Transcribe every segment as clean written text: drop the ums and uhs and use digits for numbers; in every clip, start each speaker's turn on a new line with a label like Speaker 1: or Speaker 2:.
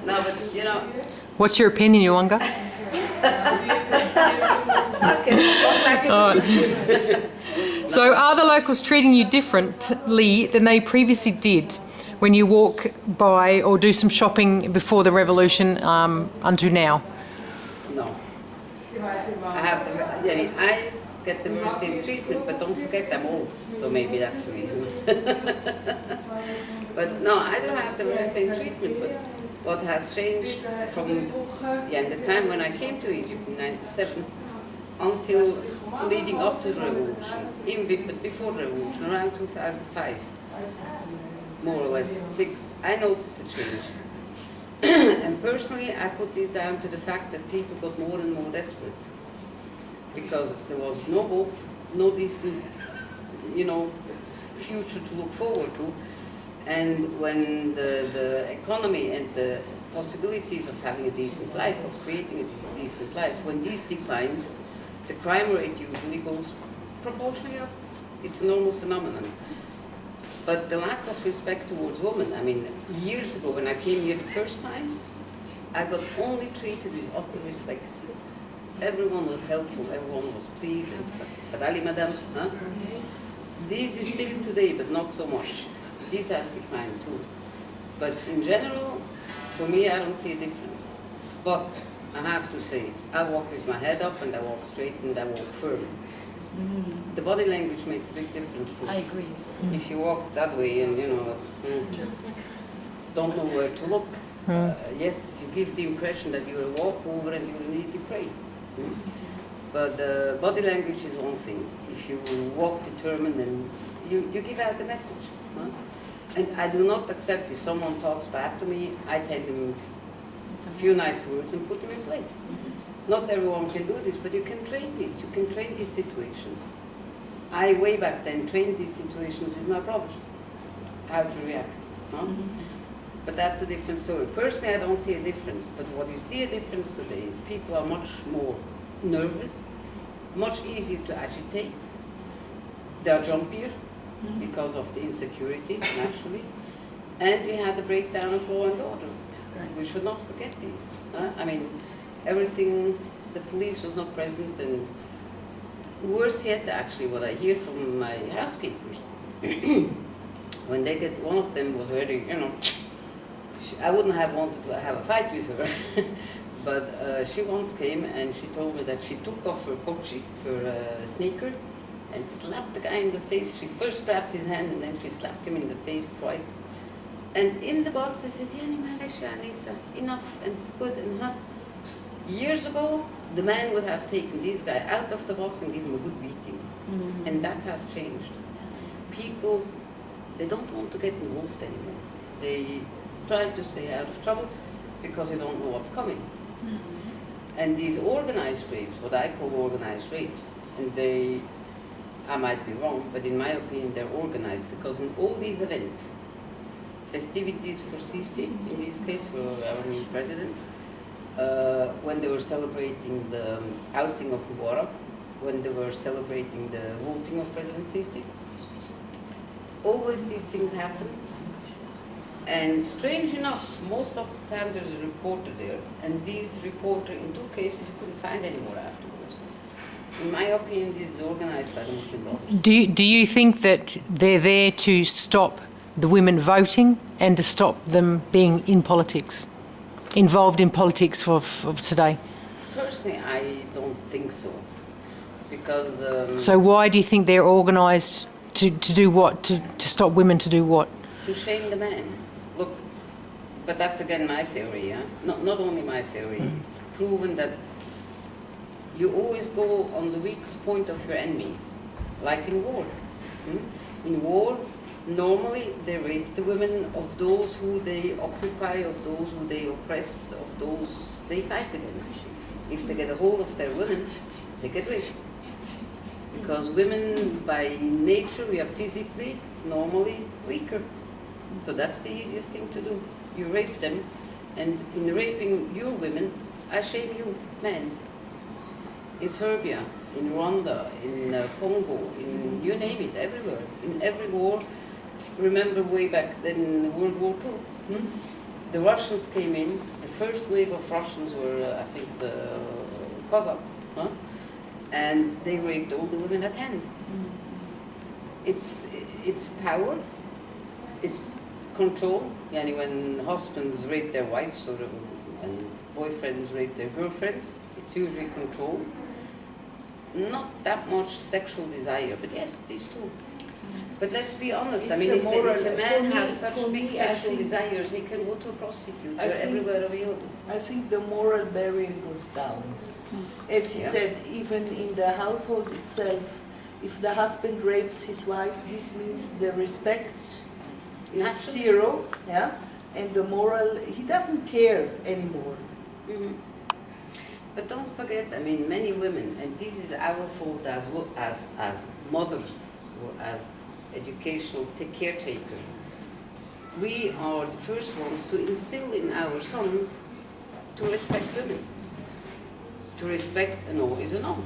Speaker 1: No, but you know.
Speaker 2: What's your opinion, Yuanga? So are the locals treating you differently than they previously did when you walk by or do some shopping before the revolution unto now?
Speaker 1: No. I get the very same treatment, but don't forget I'm old, so maybe that's the reason. But no, I do have the very same treatment, but what has changed from the time when I came to Egypt in '97 until leading up to the revolution, but before the revolution, around 2005, more or less, I noticed a change. And personally, I put this down to the fact that people got more and more desperate. Because there was no hope, no decent, future to look forward to. And when the economy and the possibilities of having a decent life, of creating a decent life, when these declines, the crime rate usually goes proportionally up. It's a normal phenomenon. But the lack of respect towards women, I mean, years ago when I came here the first time, I got only treated with utter respect. Everyone was helpful, everyone was pleased, and Fadali madam, huh? This is still today, but not so much. This has declined too. But in general, for me, I don't see a difference. But I have to say, I walk with my head up, and I walk straight, and I walk firm. The body language makes a big difference too.
Speaker 3: I agree.
Speaker 1: If you walk that way and, don't know where to look, yes, you give the impression that you're a walkover and you're an easy prey. But body language is one thing. If you walk determined, then you give out the message. Huh? And I do not accept if someone talks back to me, I tell them a few nice words and put them in place. Not everyone can do this, but you can train this. You can train these situations. I, way back then, trained these situations with my brothers, how to react. Huh? But that's a different story. Personally, I don't see a difference, but what you see a difference today is people are much more nervous, much easier to agitate. They are jumpier because of the insecurity, naturally. And we had the breakdown of law and orders. We should not forget these. I mean, everything, the police was not present, and worse yet, actually, what I hear from my housekeepers, when they get, one of them was very, I wouldn't have wanted to have a fight with her, but she once came and she told me that she took off her kochi, her sneaker, and slapped the guy in the face. She first grabbed his hand and then she slapped him in the face twice. And in the bus they said, enough, and it's good, and Years ago, the man would have taken this guy out of the bus and given him a good beating. And that has changed. People, they don't want to get involved anymore. They try to stay out of trouble because they don't know what's coming. And these organized rapes, what I call organized rapes, and I might be wrong, but in my opinion they're organized because in all these events, festivities for Sisi, in this case for our new president, when they were celebrating the ousting of Mubarak, when they were celebrating the voting of President Sisi, always these things happen. And strange enough, most of the time there's a reporter there, and this reporter, in 2 cases, you couldn't find anymore afterwards. In my opinion, this is organized by the Muslim Brothers.
Speaker 2: Do you think that they're there to stop the women voting and to stop them being in politics, involved in politics of today?
Speaker 1: Personally, I don't think so. Because...
Speaker 2: so why do you think they're organised to do what? To stop women to do what?
Speaker 1: To shame the man. Look, but that's again my theory, yeah? Not only my theory. It's proven that you always go on the weakest point of your enemy, like in war. In war, normally they rape the women of those who they occupy, of those who they oppress, of those they fight against. If they get a hold of their women, they get raped. Because women, by nature, we are physically, normally, weaker. So that's the easiest thing to do. You rape them, and in raping your women, I shame you, men. In Serbia, in Rwanda, in Congo, in you name it, everywhere. In every war, remember way back then in World War II, the Russians came in. The first wave of Russians were, I think, the Cossacks, huh? And they raped all the women at hand. It's power, it's control. Yani when husbands rape their wives or when boyfriends rape their girlfriends, it's usually control. Not that much sexual desire, but yes, these two. But let's be honest, I mean, if a man has such big sexual desires, he can go to a prostitute. They're everywhere available.
Speaker 3: I think the moral barrier goes down. As he said, even in the household itself, if the husband rapes his wife, this means the respect is zero, yeah, and the moral, he doesn't care anymore.
Speaker 1: Mm-hmm. But don't forget, I mean, many women, and this is our fault as well, as mothers or as educational caretaker. We are the first ones to instill in our sons to respect women. To respect a no is a no.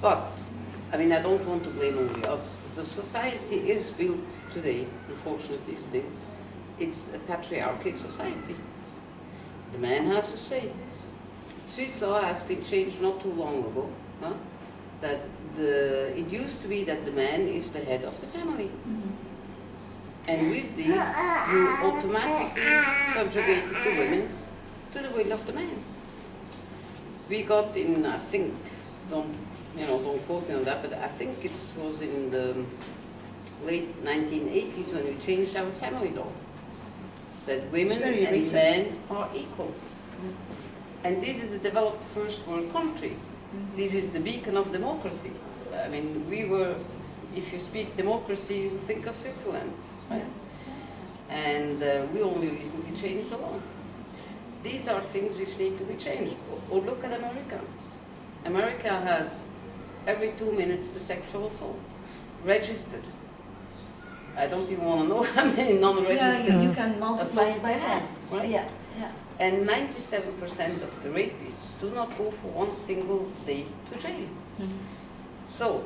Speaker 1: But, I mean, I don't want to blame only us. The society is built today, unfortunately still, it's a patriarchal society. The man has a say. Swiss law has been changed not too long ago, huh? That it used to be that the man is the head of the family. And with this, you automatically subjugated the women to the will of the man. We got in, I think, don't quote me on that, but I think it was in the late 1980s when we changed our family law. That women and men are equal. And this is a developed first world country. This is the beacon of democracy. I mean, if you speak democracy, you think of Switzerland, right? And we only recently changed the law. These are things which need to be changed. Or look at America. America has every 2 minutes the sexual assault registered. I don't even want to know how many non-registered.
Speaker 4: Yeah, you can multiply it by 10.
Speaker 1: Right?
Speaker 4: Yeah, yeah.
Speaker 1: And 97% of the rapists do not go for one single day to jail. So,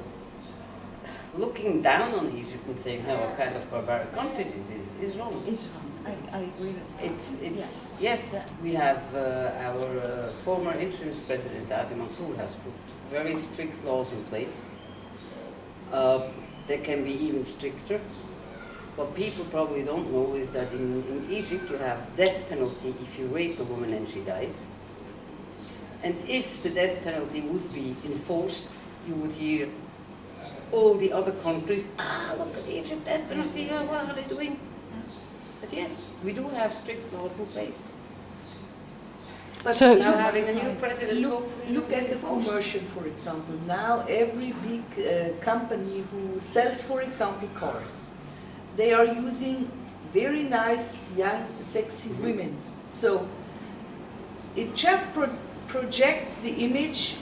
Speaker 1: looking down on Egypt and saying, "No, what kind of barbaric country this is wrong."
Speaker 4: It's wrong. I agree with you.
Speaker 1: Yes. We have our former interim president, Adi Mansour, has put very strict laws in place. They can be even stricter. What people probably don't know is that in Egypt you have death penalty if you rape a woman and she dies. And if the death penalty would be enforced, you would hear all the other countries, look at Egypt, death penalty, what are they doing? But yes, we do have strict laws in place. But
Speaker 2: So-
Speaker 1: now having a new president,
Speaker 3: Look at the commercial, for example. Now every big company who sells, for example, cars, they are using very nice, young, sexy women. So it just projects the image,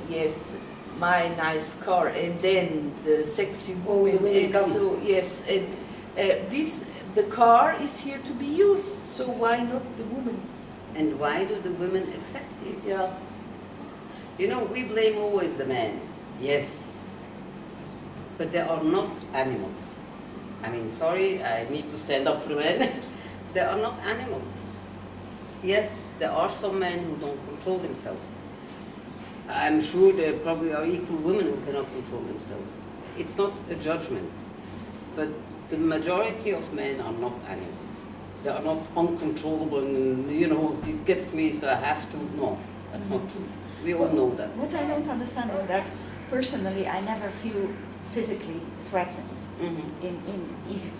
Speaker 3: yes, my nice car, and then the sexy woman.
Speaker 1: the women come.
Speaker 3: So yes, and the car is here to be used. So why not the woman?
Speaker 1: And why do the women accept this?
Speaker 3: Yeah.
Speaker 1: You know, we blame always the men. Yes. But they are not animals. I mean, sorry, I need to stand up for the men. They are not animals. Yes, there are some men who don't control themselves. I'm sure there probably are equal women who cannot control themselves. It's not a judgment. But the majority of men are not animals. They are not uncontrollable and, it gets me, so I have to. No, that's not true. We all know that.
Speaker 4: What I don't understand is that personally I never feel physically threatened in Egypt.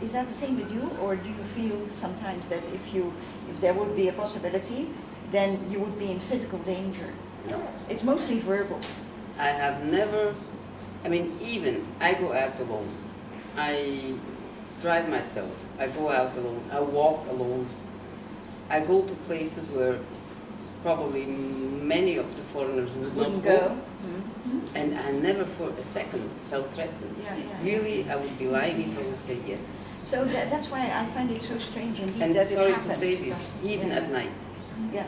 Speaker 4: Is that the same with you, or do you feel sometimes that if there would be a possibility, then you would be in physical danger?
Speaker 1: No.
Speaker 4: It's mostly verbal.
Speaker 1: I have never, even I go out alone. I drive myself. I go out alone. I walk alone. I go to places where probably many of the foreigners would not
Speaker 4: Wouldn't
Speaker 1: go.
Speaker 4: go.
Speaker 1: And I never for a second felt threatened.
Speaker 4: Yeah.
Speaker 1: Really, I would be lying if I would say yes.
Speaker 4: So that's why I find it so strange indeed
Speaker 1: And
Speaker 4: that
Speaker 1: sorry
Speaker 4: it happens.
Speaker 1: to say this, even at night.
Speaker 4: Yeah.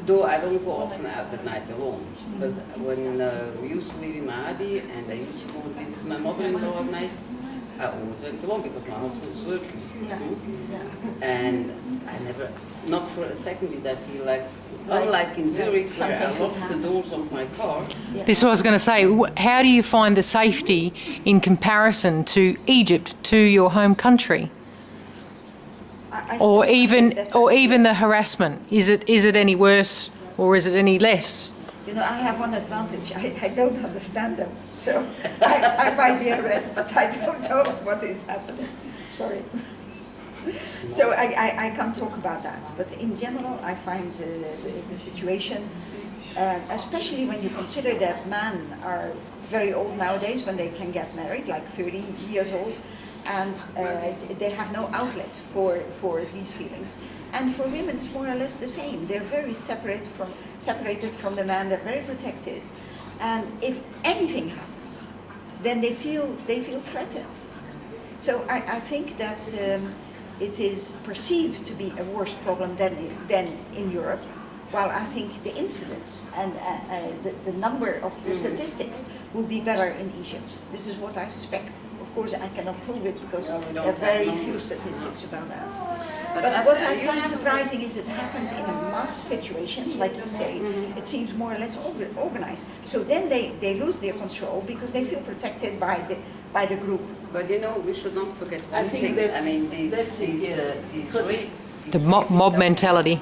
Speaker 1: Though I don't go often out at night alone. But when we used to live in Maadi and I used to go visit my mother-in-law at night, I always went along because my husband was working.
Speaker 4: Yeah, yeah.
Speaker 1: And I never, not for a second did I feel like, unlike in Zurich where I
Speaker 4: something could
Speaker 1: locked the
Speaker 4: happen.
Speaker 1: doors of my car,
Speaker 2: This is what I was going to say. How do you find the safety in comparison to Egypt, to your home country?
Speaker 4: I
Speaker 2: Or
Speaker 4: still find that
Speaker 2: even the harassment? Is it any worse or is it any less?
Speaker 4: You know, I have one advantage. I don't understand them, so I might be harassed, but I don't know what is happening. Sorry. So I can't talk about that. But in general, I find the situation, especially when you consider that men are very old nowadays when they can get married, like 30 years old, and they have no outlet for these feelings. And for women, it's more or less the same. They're very separated from the man. They're very protected, and if anything happens, then they feel threatened. So I think that it is perceived to be a worse problem than in Europe. While I think the incidence and the number of the statistics would be better in Egypt. This is what I suspect. Of course, I cannot prove it because there are very few statistics about that. But what I find surprising is it happened in a mass situation, like you say. It seems more or less organized. So then they lose their control because they feel protected by the group.
Speaker 1: but you know, we should not forget
Speaker 3: I
Speaker 1: one
Speaker 3: think
Speaker 1: thing.
Speaker 3: that's-
Speaker 1: I mean,
Speaker 3: that's it, yes.
Speaker 1: these
Speaker 3: Because-
Speaker 1: rape.
Speaker 2: The mob mentality.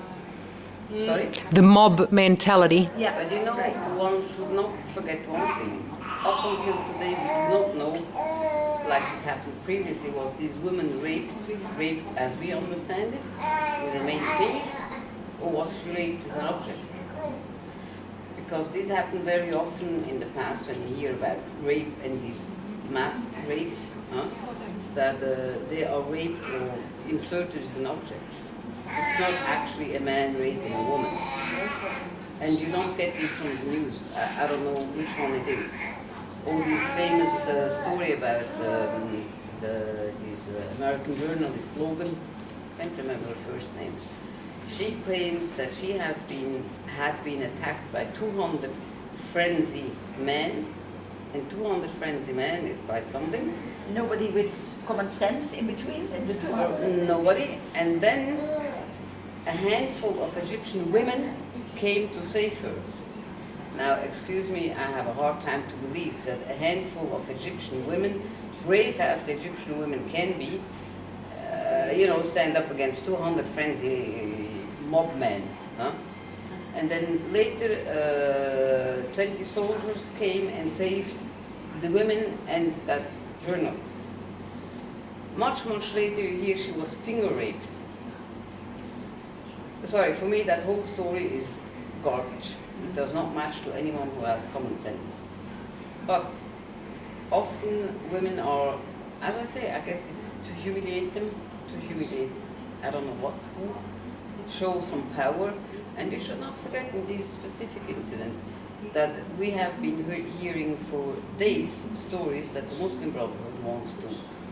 Speaker 1: Sorry?
Speaker 2: The mob mentality.
Speaker 4: Yeah,
Speaker 1: But you know,
Speaker 4: right.
Speaker 1: one should not forget one thing. Up until today, we do not know, like it happened previously, was these women raped as we understand it, with a main penis, or was she raped with an object? Because this happened very often in the past when we hear about rape and this mass rape, that they are raped or inserted as an object. It's not actually a man raping a woman. And you don't get this from the news. I don't know which one it is. All this famous story about this American journalist, Logan, I can't remember her first name. She claims that she had been attacked by 200 frenzy men, and 200 frenzy men is quite something.
Speaker 4: Nobody with common sense in between the two.
Speaker 1: Nobody. And then a handful of Egyptian women came to save her. Now, excuse me, I have a hard time to believe that a handful of Egyptian women, brave as the Egyptian women can be, stand up against 200 frenzy mob men. And then later, 20 soldiers came and saved the women and that journalist. Much later, here she was finger raped. Sorry, for me that whole story is garbage. It does not match to anyone who has common sense. But often women are, as I say, I guess it's to humiliate them, I don't know what, who, show some power. And we should not forget in this specific incident that we have been hearing for days stories that the Muslim Brotherhood wants to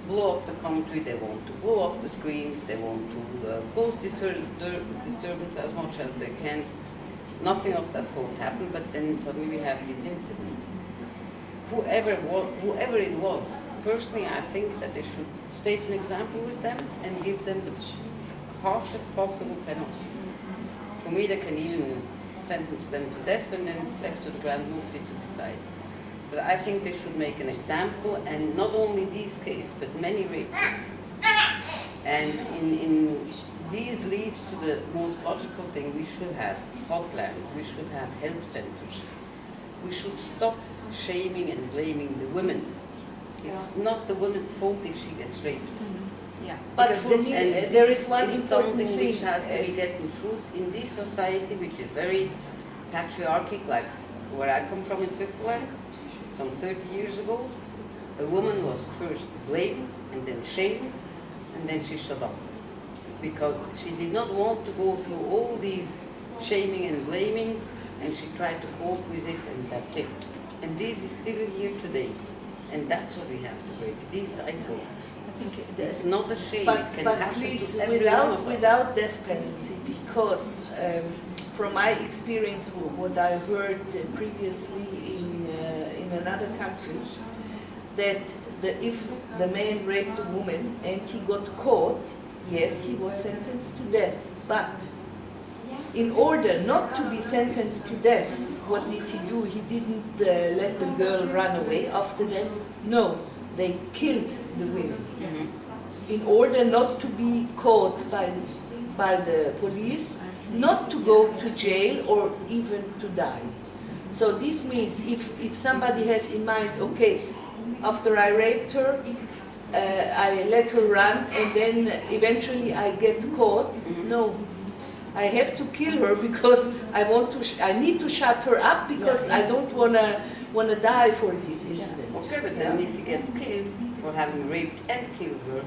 Speaker 1: blow up the country, they want to blow up the screens, they want to cause disturbance as much as they can. Nothing of that sort happened, but then suddenly we have this incident. Whoever it was, personally I think that they should state an example with them and give them the harshest possible penalty. For me, they can even sentence them to death and then it's left to the Grand Mufti to decide. But I think they should make an example, and not only these cases, but many rape cases. And in these leads to the most logical thing: we should have hotlines, we should have help centers. We should stop shaming and blaming the women. It's not the woman's fault if she gets raped.
Speaker 4: Yeah.
Speaker 3: But
Speaker 1: Because
Speaker 3: for
Speaker 1: this-
Speaker 3: me,
Speaker 1: and
Speaker 3: there
Speaker 1: this
Speaker 3: is one important
Speaker 1: something
Speaker 3: thing.
Speaker 1: which has to be getting through in this society, which is very patriarchic, like where I come from in Switzerland. Some 30 years ago, a woman was first blamed and then shamed, and then she shut up. Because she did not want to go through all these shaming and blaming, and she tried to cope with it, and that's it. And this is still here today. And that's what we have to break, this cycle.
Speaker 4: I think
Speaker 1: It's not a shame,
Speaker 3: But,
Speaker 1: it can
Speaker 3: but
Speaker 1: happen
Speaker 3: please,
Speaker 1: to every one of us.
Speaker 3: without death penalty, because from my experience, what I heard previously in another country, that if the man raped a woman and he got caught, yes, he was sentenced to death. But in order not to be sentenced to death, what did he do? He didn't let the girl run away after that. No, they killed the women. In order not to be caught by the police, not to go to jail or even to die. So this means if somebody has in mind, okay, after I raped her, I let her run and then eventually I get caught, no. I have to kill her because I need to shut her up because I don't wanna die for this incident.
Speaker 1: Okay, but then if he gets killed for having raped and killed her,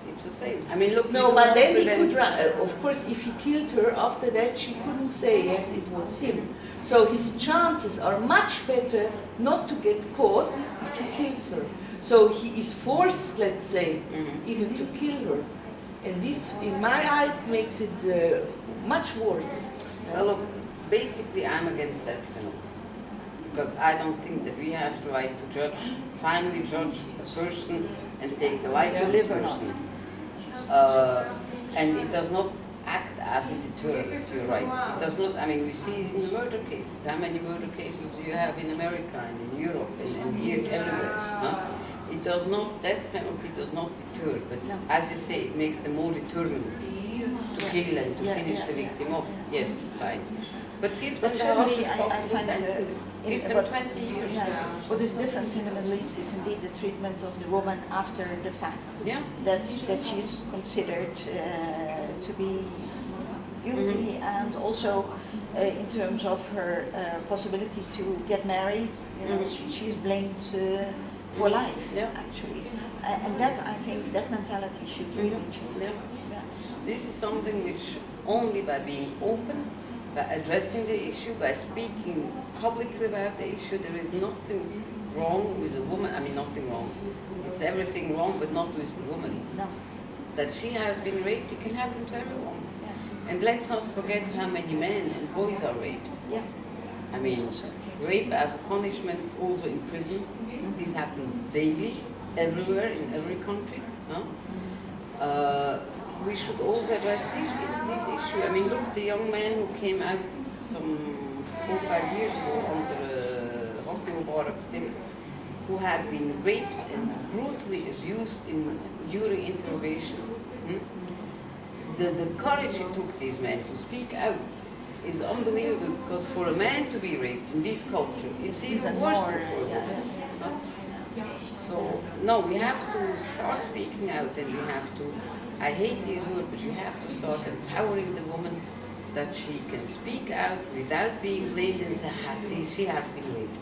Speaker 1: it's the same. I mean, look.
Speaker 3: No, but then he could run. Of course, if he killed her, after that she couldn't say yes, it was him. So his chances are much better not to get caught if he kills her. So he is forced, let's say, even to kill her. And this, in my eyes, makes it much worse.
Speaker 1: Well, look, basically I'm against that penalty. Because I don't think that we have the right to finally judge a person and take the life of a person. And it does not act as a deterrent, you're right. It does not, I mean, we see it in the murder cases. How many murder cases do you have in America and in Europe and here everywhere? Huh? It does not, death penalty does not deter, but as you say, it makes them more determined to kill and to finish the victim off. Yes, fine. But give them the harshest possible sentence. Give them 20 years.
Speaker 4: What is different in the Middle East is indeed the treatment of the woman after the fact.
Speaker 1: Yeah.
Speaker 4: That she's considered to be guilty, and also in terms of her possibility to get married, you know, she's blamed for life, actually. And that, I think, that mentality should really change.
Speaker 1: Yeah. This is something which only by being open, by addressing the issue, by speaking publicly about the issue, there is nothing wrong with the woman. I mean, nothing wrong. It's everything wrong, but not with the woman.
Speaker 4: No.
Speaker 1: That she has been raped, it can happen to everyone. And let's not forget how many men and boys are raped.
Speaker 4: Yeah.
Speaker 1: I mean, rape as a punishment also in prison. This happens daily, everywhere, in every country. No? We should also address this issue. I mean, look, the young man who came out some 4 or 5 years ago under Hosni Mubarak still, who had been raped and brutally abused during interrogation. The courage it took these men to speak out is unbelievable, because for a man to be raped in this culture, it's even worse than for a woman. So, no, we have to start speaking out, and we have to, I hate these words, but we have to start empowering the woman that she can speak out without being blamed and say, see, she has been raped.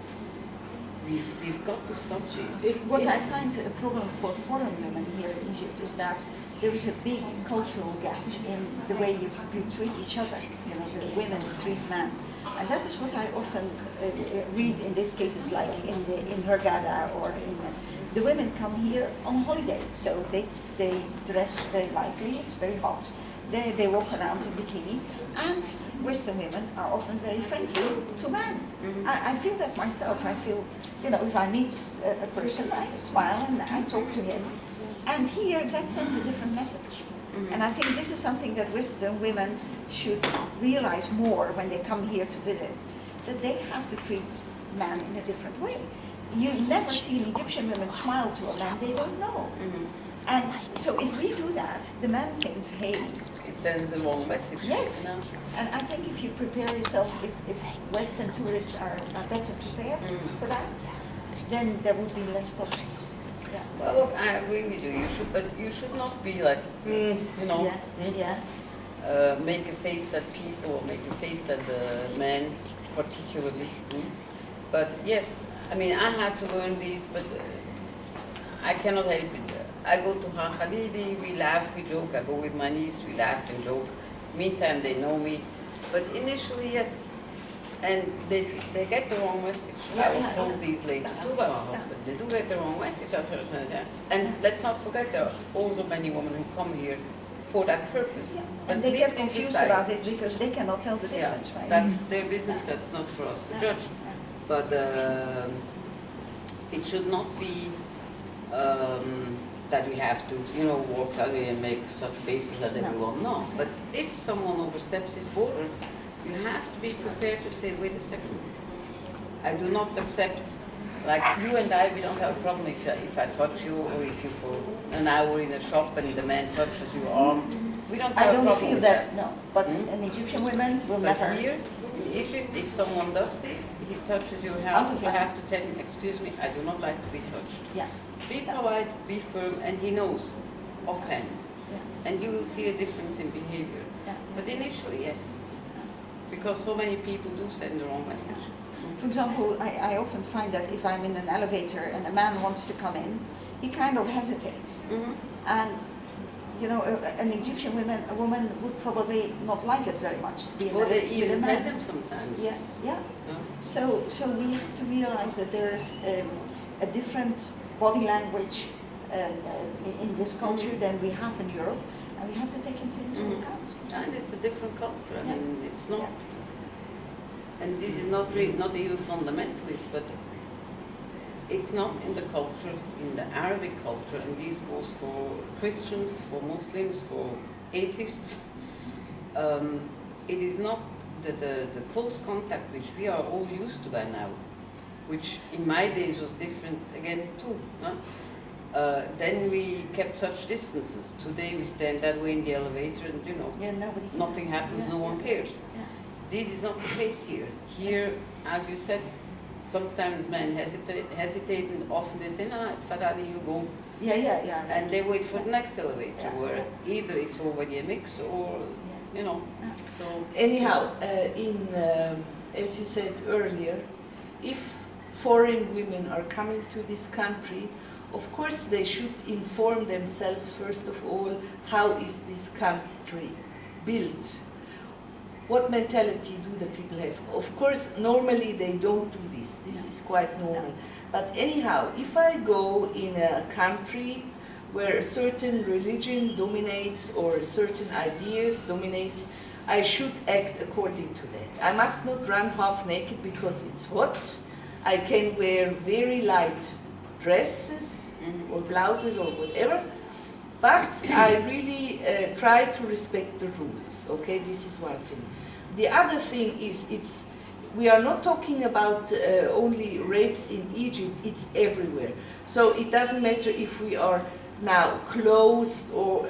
Speaker 1: We've got to stop this.
Speaker 4: What I find a problem for foreign women here in Egypt is that there is a big cultural gap in the way you treat each other, you know, the women treat men. And that is what I often read in these cases, like in Hurghada, or the women come here on holiday, so they dress very lightly, it's very hot. They walk around in bikini, and Western women are often very friendly to men. I feel that myself. I feel, you know, if I meet a person, I smile and I talk to him. And here, that sends a different message. And I think this is something that Western women should realize more when they come here to visit, that they have to treat men in a different way. You never see an Egyptian woman smile to a man they don't know. And so if we do that, the man thinks, hey,
Speaker 1: it sends a wrong message.
Speaker 4: Yes, you know? And I think if you prepare yourself, if Western tourists are better prepared for that, then there would be less problems. Yeah.
Speaker 1: Well, look, I agree with you. But you should not be like, you know, make a face at people, or make a face at the men, particularly. But yes, I mean, I had to learn these, but I cannot help it. I go to Ha Khalidi, we laugh, we joke. I go with my niece, we laugh and joke. Meantime, they know me. But initially, yes. And they get the wrong message. I was told these later too by my husband. They do get the wrong message. And let's not forget, there are also many women who come here for that purpose.
Speaker 4: And they get confused about it because they cannot tell the difference, right?
Speaker 1: That's their business, that's not for us to judge. But it should not be that we have to, you know, walk out and make such faces at everyone. No, but if someone oversteps his border, you have to be prepared to say, wait a second, I do not accept, like you and I, we don't have a problem if I touch you, or if you for an hour in a shop and the man touches your arm. We don't have
Speaker 4: I
Speaker 1: a
Speaker 4: don't
Speaker 1: problem
Speaker 4: feel
Speaker 1: with
Speaker 4: that, no. But an Egyptian woman will
Speaker 1: But
Speaker 4: never.
Speaker 1: here, in Egypt, if someone does this, he touches your
Speaker 4: Out
Speaker 1: hand,
Speaker 4: of
Speaker 1: you
Speaker 4: line.
Speaker 1: have to tell him, excuse me, I do not like to be touched.
Speaker 4: Yeah,
Speaker 1: Be polite, be firm, and he knows offhand.
Speaker 4: yeah,
Speaker 1: And you will see a difference in behavior.
Speaker 4: yeah.
Speaker 1: But initially, yes, because so many people do send the wrong message.
Speaker 4: For example, I often find that if I'm in an elevator and a man wants to come in, he kind of hesitates. And, you know, an Egyptian woman would probably not like it very much to be in
Speaker 1: Or
Speaker 4: a
Speaker 1: they
Speaker 4: lift with a
Speaker 1: even tell
Speaker 4: man.
Speaker 1: them sometimes.
Speaker 4: Yeah, yeah.
Speaker 1: No?
Speaker 4: So we have to realize that there's a different body language in this culture than we have in Europe, and we have to take it into account.
Speaker 1: And it's a different culture. I
Speaker 4: Yeah.
Speaker 1: mean, it's not.
Speaker 4: Yeah.
Speaker 1: And this is not really, not even fundamentalist, but it's not in the culture, in the Arabic culture, and this goes for Christians, for Muslims, for atheists. It is not the close contact which we are all used to by now, which in my days was different again too. Huh? Then we kept such distances. Today we stand that way in the elevator and, you know,
Speaker 4: Yeah, nobody cares.
Speaker 1: nothing happens,
Speaker 4: Yeah,
Speaker 1: no one
Speaker 4: yeah,
Speaker 1: cares.
Speaker 4: yeah.
Speaker 1: This is not the case here. Here, as you said, sometimes men hesitate and often they say, no, Fadali, you go.
Speaker 4: Yeah, yeah, yeah. Right.
Speaker 1: And they wait for the next elevator,
Speaker 4: Yeah,
Speaker 1: where
Speaker 4: yeah.
Speaker 1: either it's already a mix or, you know,
Speaker 4: Yeah.
Speaker 1: so.
Speaker 3: Anyhow, as you said earlier, if foreign women are coming to this country, of course they should inform themselves first of all, how is this country built? What mentality do the people have? Of course, normally they don't do this. This is quite normal. But anyhow, if I go in a country where a certain religion dominates or certain ideas dominate, I should act according to that. I must not run half naked because it's hot. I can wear very light dresses or blouses or whatever. But I really try to respect the rules, okay? This is one thing. The other thing is, we are not talking about only rapes in Egypt, it's everywhere. So it doesn't matter if we are now closed or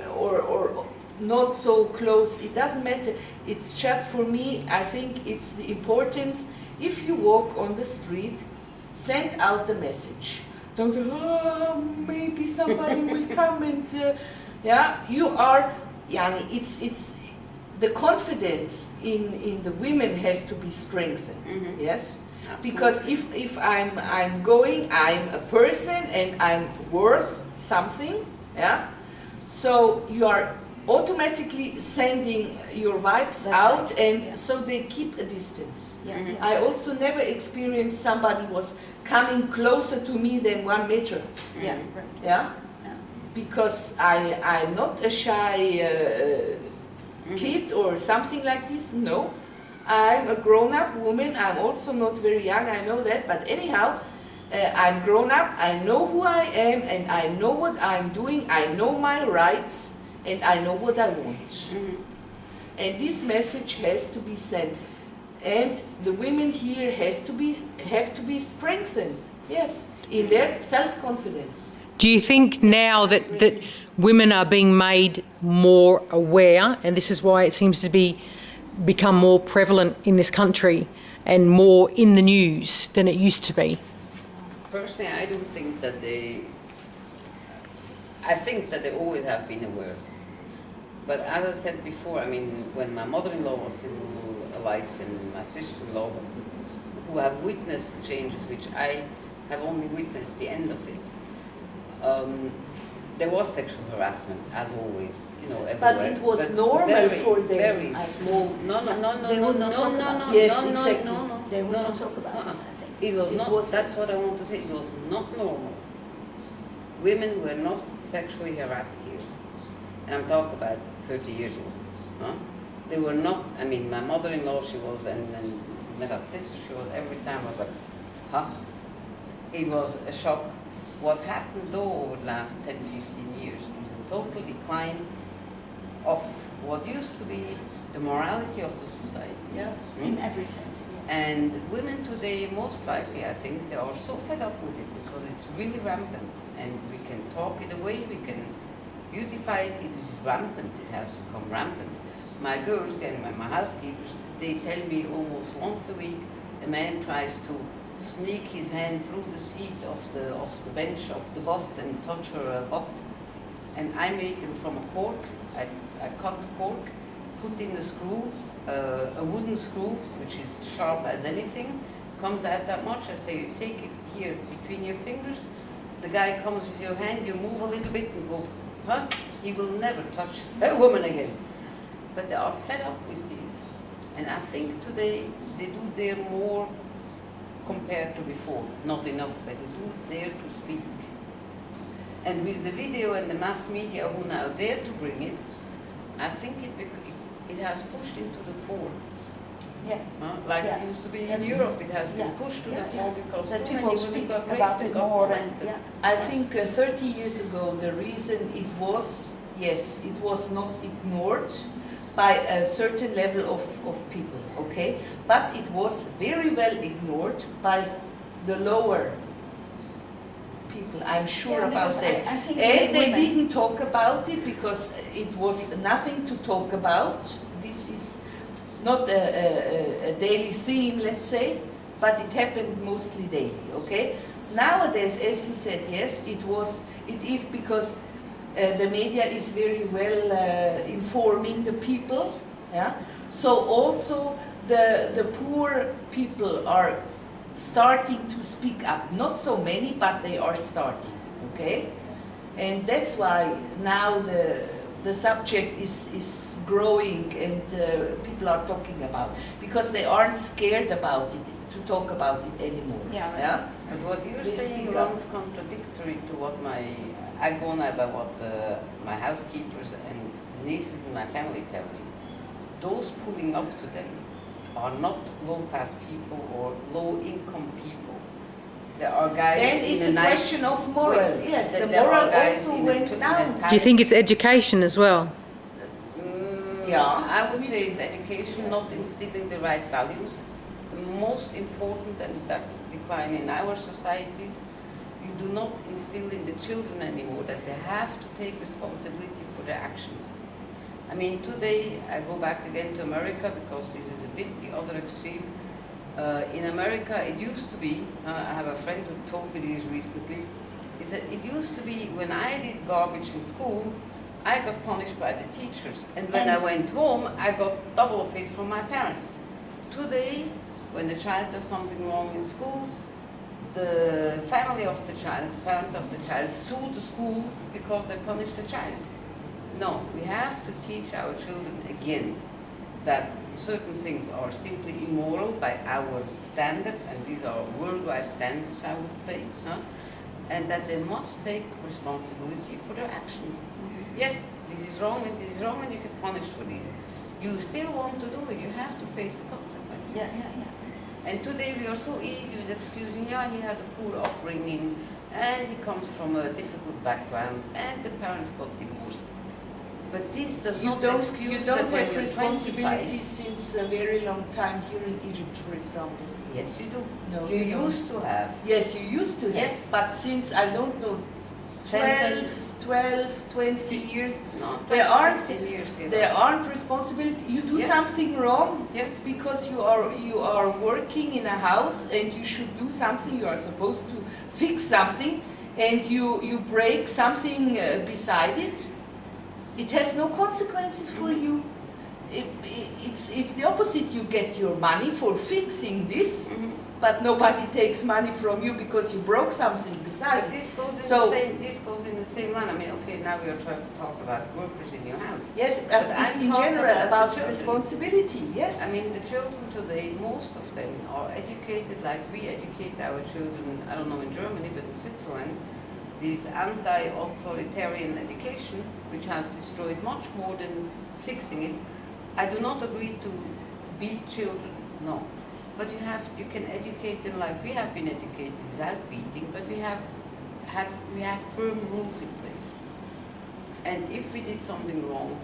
Speaker 3: not so close, it doesn't matter. It's just for me, I think it's the importance, if you walk on the street, send out the message. Don't go, oh, maybe somebody will come and, yeah, you are, yani, it's the confidence in the women has to be strengthened, yes?
Speaker 1: Absolutely.
Speaker 3: Because if I'm going, I'm a person and I'm worth something, yeah? So you are automatically sending your vibes
Speaker 4: That's
Speaker 3: out,
Speaker 4: right.
Speaker 3: and
Speaker 4: Yeah.
Speaker 3: so they keep a distance.
Speaker 4: Yeah, yeah.
Speaker 3: I also never experienced somebody was coming closer to me than 1 meter,
Speaker 4: Yeah, right.
Speaker 3: yeah?
Speaker 4: Yeah.
Speaker 3: Because I'm not a shy kid or something like this, no. I'm a grown-up woman, I'm also not very young, I know that, but anyhow, I'm grown up, I know who I am, and I know what I'm doing, I know my rights, and I know what I want. And this message has to be sent. And the women here have to be strengthened, yes, in their self-confidence.
Speaker 2: Do you think now that women are being made more aware, and this is why it seems to become more prevalent in this country and more in the news than it used to be?
Speaker 1: Personally, I don't think that I think that they always have been aware. But as I said before, I mean, when my mother-in-law was still alive and my sister-in-law, who have witnessed the changes, which I have only witnessed the end of it, there was sexual harassment, as always, you know, everywhere.
Speaker 3: But it was normal for them.
Speaker 1: Very
Speaker 3: I
Speaker 1: small. No,
Speaker 4: They would not talk about it.
Speaker 3: Yes, exactly.
Speaker 4: They would not talk about it, I think.
Speaker 1: It was
Speaker 3: It
Speaker 1: not,
Speaker 3: was-
Speaker 1: that's what I want to say, it was not normal. Women were not sexually harassed here. And I'm talking about 30 years ago. Huh? They were not, I mean, my mother-in-law, she was, and my sister, she was, every time I was like, huh? It was a shock. what happened though over the last 10, 15 years is a total decline of what used to be the morality of the society.
Speaker 3: Yeah.
Speaker 4: In every sense. Yeah.
Speaker 1: And women today, most likely, I think, they are so fed up with it because it's really rampant. And we can talk it away, we can beautify it, it is rampant, it has become rampant. My girls and my housekeepers, they tell me almost once a week, a man tries to sneak his hand through the seat of the bench of the bus and touch her butt. And I make them from a cork, I cut the cork, put in the screw, a wooden screw, which is sharp as anything, comes out that much. I say, you take it here between your fingers, the guy comes with your hand, you move a little bit and go, huh? He will never touch a woman again. But they are fed up with these. And I think today they do dare more compared to before. Not enough, but they do dare to speak. And with the video and the mass media who now dare to bring it, I think it has pushed into the fore.
Speaker 4: Yeah.
Speaker 1: Like
Speaker 4: Yeah.
Speaker 1: it used to be in
Speaker 4: That's-
Speaker 1: Europe, it has been
Speaker 4: yeah.
Speaker 1: pushed to
Speaker 4: Yeah,
Speaker 1: the
Speaker 4: yeah.
Speaker 1: fore because
Speaker 4: That
Speaker 1: too
Speaker 4: people
Speaker 1: many
Speaker 4: speak
Speaker 1: women got raped
Speaker 4: about
Speaker 1: and
Speaker 4: it
Speaker 1: got
Speaker 4: more and
Speaker 1: molested.
Speaker 4: yeah.
Speaker 3: I think 30 years ago, the reason it was, yes, it was not ignored by a certain level of people, okay? But it was very well ignored by the lower people, I'm sure
Speaker 4: Yeah,
Speaker 3: about
Speaker 4: because
Speaker 3: that.
Speaker 4: I think
Speaker 3: And they
Speaker 4: women-
Speaker 3: didn't talk about it because it was nothing to talk about. This is not a daily theme, let's say, but it happened mostly daily, okay? Nowadays, as you said, yes, it is because the media is very well informing the people, yeah? So also the poor people are starting to speak up. Not so many, but they are starting, okay? And that's why now the subject is growing and people are talking about, because they aren't scared about it, to talk about it anymore.
Speaker 4: Yeah, right.
Speaker 1: Yeah? But what you're
Speaker 3: They
Speaker 1: saying
Speaker 3: speak up.
Speaker 1: runs contradictory to what I go on about what my housekeepers and nieces in my family tell me. Those pulling up to them are not low-class people or low-income people. There are guys
Speaker 3: Then
Speaker 1: in
Speaker 3: it's
Speaker 1: a
Speaker 3: a
Speaker 1: nice
Speaker 3: question of moral.
Speaker 1: way.
Speaker 3: Yes, the
Speaker 1: There are
Speaker 3: moral
Speaker 1: guys
Speaker 3: also
Speaker 1: in a
Speaker 3: went
Speaker 1: in a
Speaker 3: down.
Speaker 1: tight-
Speaker 2: Do you think it's education as well?
Speaker 1: I would say it's education, not instilling the right values. The most important, and that's decline in our societies, you do not instill in the children anymore that they have to take responsibility for their actions. I mean, today, I go back again to America because this is a bit the other extreme. In America, it used to be, I have a friend who told me this recently, is that it used to be when I did garbage in school, I got punished by the teachers. And when I went home, I got double of it from my parents. Today, when the child does something wrong in school, the family of the child, the parents of the child, sue the school because they punish the child. No, we have to teach our children again that certain things are simply immoral by our standards, and these are worldwide standards, I would say, and that they must take responsibility for their actions. Yes, this is wrong and this is wrong and you get punished for this. You still want to do it, you have to face the consequences.
Speaker 4: Yeah, yeah, yeah.
Speaker 1: And today we are so easy with excusing, yeah, he had a poor upbringing, and he comes from a difficult background, and the parents got divorced. But this does
Speaker 3: You
Speaker 1: not
Speaker 3: don't
Speaker 1: excuse that
Speaker 3: have
Speaker 1: when you're
Speaker 3: responsibility
Speaker 1: 25.
Speaker 3: since a very long time here in Egypt, for example.
Speaker 1: Yes, you do.
Speaker 3: No,
Speaker 1: You
Speaker 3: you don't.
Speaker 1: used to have.
Speaker 3: Yes, you used to have,
Speaker 1: Yes.
Speaker 3: but since, I don't know, 12, 20 years,
Speaker 1: No,
Speaker 3: There aren't-
Speaker 1: 15 years ago.
Speaker 3: there aren't responsibility. You do
Speaker 1: Yeah.
Speaker 3: something wrong
Speaker 1: Yeah.
Speaker 3: because you are working in a house and you should do something. You are supposed to fix something, and you break something beside it. It has no consequences for you. It's the opposite. You get your money for fixing this,
Speaker 1: Mhm.
Speaker 3: but nobody takes money from you because you broke something beside
Speaker 1: But
Speaker 3: it.
Speaker 1: this goes in
Speaker 3: So-
Speaker 1: this goes in the same line. I mean, okay, now we are trying to talk about workers in your house.
Speaker 3: Yes,
Speaker 1: But
Speaker 3: it's
Speaker 1: I'm
Speaker 3: in
Speaker 1: talking
Speaker 3: general
Speaker 1: about
Speaker 3: about
Speaker 1: the children.
Speaker 3: responsibility. Yes.
Speaker 1: I mean, the children today, most of them are educated like we educate our children, I don't know in Germany, but in Switzerland, this anti-authoritarian education, which has destroyed much more than fixing it. I do not agree to beat children, no. But you can educate them like we have been educated without beating, but we have we had firm rules in place. And if we did something wrong,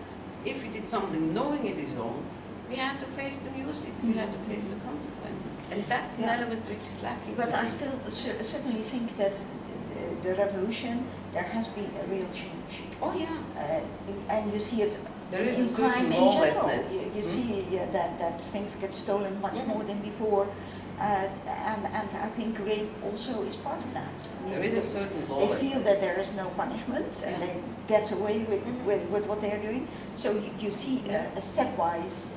Speaker 1: if we did something knowing it is wrong, we had to face the music, we had to face the consequences. And that's an element which is lacking.
Speaker 4: But I
Speaker 1: today.
Speaker 4: still certainly think that the revolution, there has been a real change.
Speaker 1: Oh yeah.
Speaker 4: And you see it
Speaker 1: There is
Speaker 4: in
Speaker 1: a certain
Speaker 4: crime in general.
Speaker 1: lawlessness.
Speaker 4: You see that things get stolen much more than before. And I think rape also is part of that. I mean,
Speaker 1: There is a certain
Speaker 4: they
Speaker 1: lawlessness.
Speaker 4: feel that there is no punishment and they get away with what they're doing. So you see a stepwise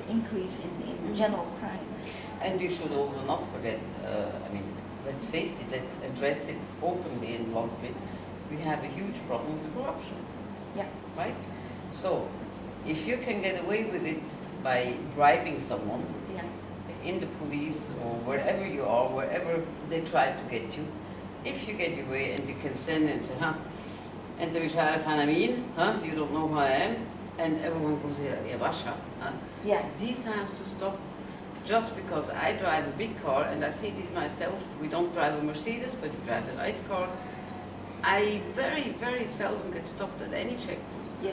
Speaker 4: increase in general crime.
Speaker 1: And we should also not forget, let's face it, let's address it openly and bluntly. We have a huge problem with corruption,
Speaker 4: Yeah.
Speaker 1: right? So, if you can get away with it by bribing someone
Speaker 4: Yeah.
Speaker 1: in the police or wherever you are, wherever they try to get you, if you get away and you can stand and say, and there is you don't know who I am, and everyone goes, yeah, Vasha,
Speaker 4: Yeah.
Speaker 1: This has to stop. Just because I drive a big car, and I see this myself, we don't drive a Mercedes, but we drive a nice car, I very, very seldom get stopped at any checkpoint.
Speaker 4: Yeah.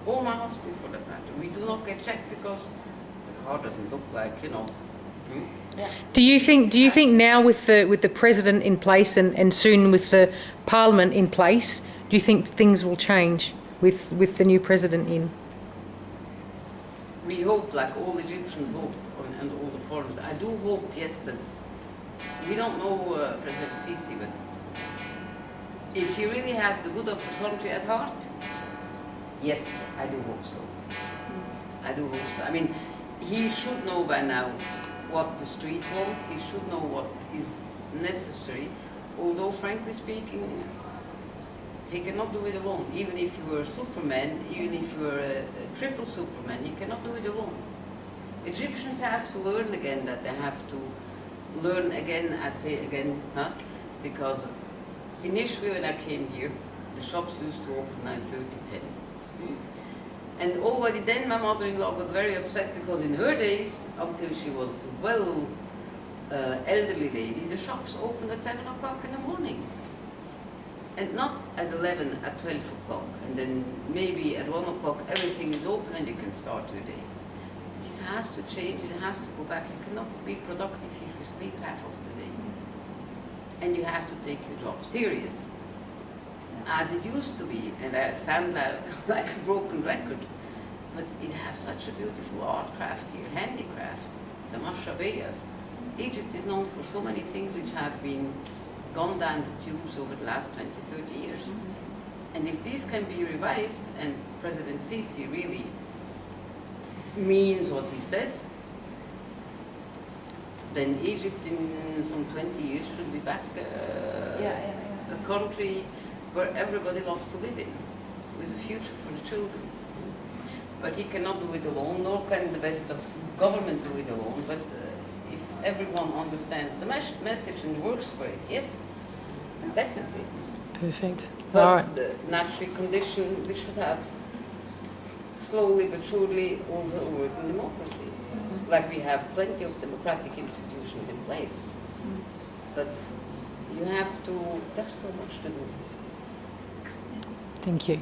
Speaker 1: Or my husband for that matter. We do not get checked because the car doesn't look like,
Speaker 4: Yeah.
Speaker 2: Do you think now with the president in place and soon with the parliament in place, do you think things will change with the new president in?
Speaker 1: We hope, like all Egyptians hope, and all the foreigners. I do hope, yes, that we don't know President Sisi, but if he really has the good of the country at heart, yes, I do hope so. I do hope so. I mean, he should know by now what the street wants. He should know what is necessary. Although, frankly speaking, he cannot do it alone. Even if you were Superman, even if you were a triple Superman, he cannot do it alone. Egyptians have to learn again that they have to learn again, I say again, because initially when I came here, the shops used to open 9:30, 10. And already then my mother-in-law got very upset because in her days, until she was elderly lady, the shops opened at 7 o'clock in the morning. And not at 11, at 12 o'clock. And then maybe at 1 o'clock everything is open and you can start your day. This has to change, it has to go back. You cannot be productive if you sleep half of the day. And you have to take your job serious. As it used to be, and I sound like a broken record, but it has such a beautiful art craft here, handicraft, the mashabeyas. Egypt is known for so many things which have been gone down the tubes over the last 20, 30 years. And if these can be revived, and President Sisi really means what he says, then Egypt in some 20 years should be back a country where everybody loves to live in, with a future for the children. But he cannot do it alone, nor can the best of government do it alone, but if everyone understands the message and works for it, yes, definitely.
Speaker 2: Perfect.
Speaker 1: But
Speaker 2: All right.
Speaker 1: the natural condition, we should have slowly but surely also a working democracy. Like we have plenty of democratic institutions in place. But you have to, there's so much to do.
Speaker 2: Thank you.